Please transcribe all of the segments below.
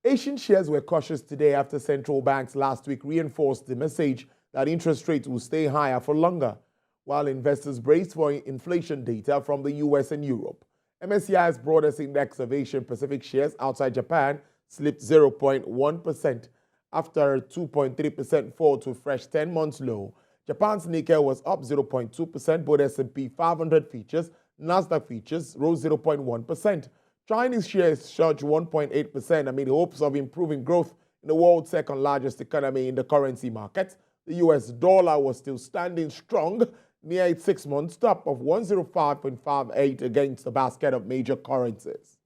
Asian shares were cautious today after central banks last week reinforced the message that interest rates will stay higher for longer, while investors braced for inflation data from the US and Europe. MSCI's broadest index of Asian Pacific shares outside Japan slipped 0.1% after a 2.3% fall to a fresh 10-month low. Japan's Nikkei was up 0.2%, both S&P 500 futures, Nasdaq futures rose 0.1%. Chinese shares surged 1.8% amid hopes of improving growth in the world's second-largest economy in the currency market. The US dollar was still standing strong near its 6-month top of 105.58 against a basket of major currencies.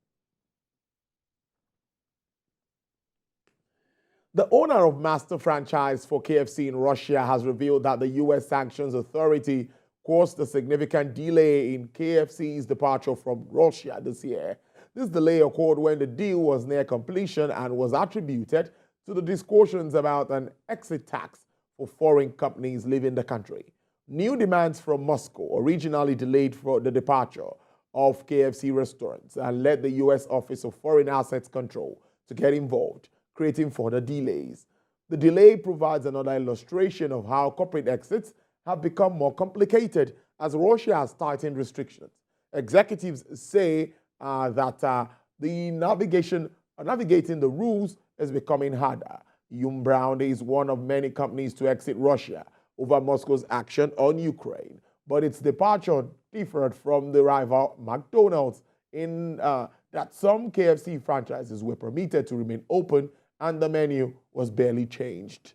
The owner of master franchise for KFC in Russia has revealed that the U.S. Sanctions Authority caused a significant delay in KFC's departure from Russia this year. This delay occurred when the deal was near completion and was attributed to the discussions about an exit tax for foreign companies leaving the country. New demands from Moscow originally delayed for the departure of KFC restaurants and led the U.S. Office of Foreign Assets Control to get involved, creating further delays. The delay provides another illustration of how corporate exits have become more complicated as Russia has tightened restrictions. Executives say that the navigating the rules is becoming harder. Evergrande is one of many companies to exit Russia over Moscow's action on Ukraine, but its departure differed from the rival McDonald's in that some KFC franchises were permitted to remain open and the menu was barely changed.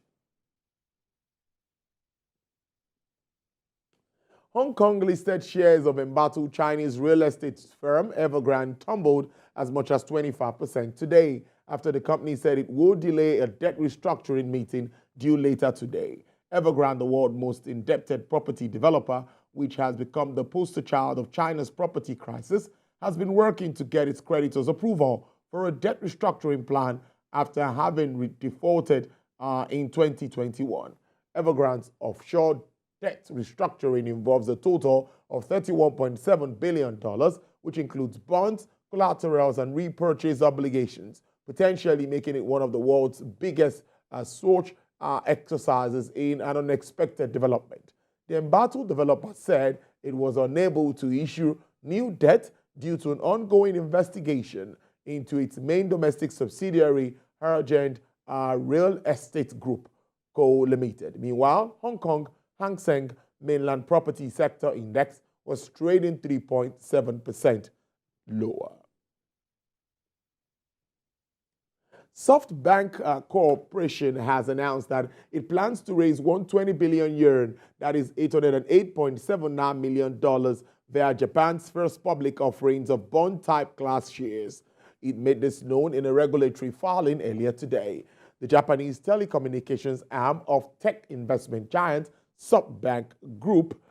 Hong Kong listed shares of embattled Chinese real estate firm Evergrande tumbled as much as 25% today after the company said it would delay a debt restructuring meeting due later today. Evergrande, the world's most indebted property developer, which has become the poster child of China's property crisis, has been working to get its creditors' approval for a debt restructuring plan after having defaulted in 2021. Evergrande's offshore debt restructuring involves a total of $31.7 billion, which includes bonds, collaterals, and repurchase obligations, potentially making it one of the world's biggest such exercises in an unexpected development. The embattled developer said it was unable to issue new debt due to an ongoing investigation into its main domestic subsidiary, Evergrande Real Estate Group Co. Limited. Meanwhile, Hong Kong Hang Seng Mainland Property Sector Index was trading 3.7% lower. SoftBank Corporation has announced that it plans to raise 120 billion yuan, that is $808.79 million, via Japan's first public offerings of bond-type class shares. It made this known in a regulatory filing earlier today. The Japanese telecommunications arm of tech investment giant SoftBank Group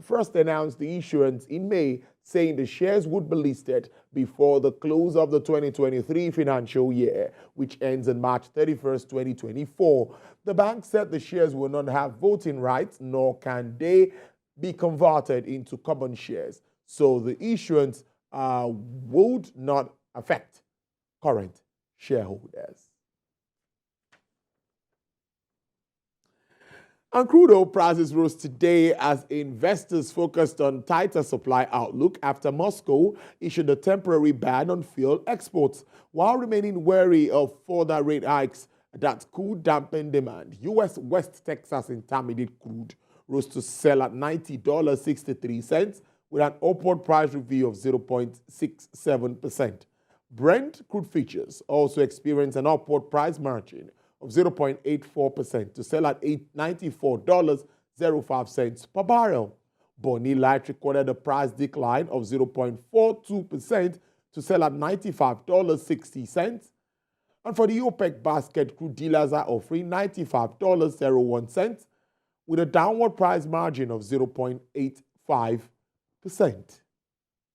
first announced the issuance in May, saying the shares would be listed before the close of the 2023 financial year, which ends on March 31st, 2024. The bank said the shares will not have voting rights, nor can they be converted into common shares, so the issuance would not affect current shareholders. And crude oil prices rose today as investors focused on tighter supply outlook after Moscow issued a temporary ban on fuel exports, while remaining wary of further rate hikes that could dampen demand. U.S. West Texas Intermediate crude rose to sell at $90.63 with an upward price review of 0.67%. Brent crude futures also experienced an upward price margin of 0.84% to sell at $94.05 per barrel. Bonny Light recorded a price decline of 0.42% to sell at $95.60. And for the OPEC basket, crude dealers are offering $95.01 with a downward price margin of 0.85%.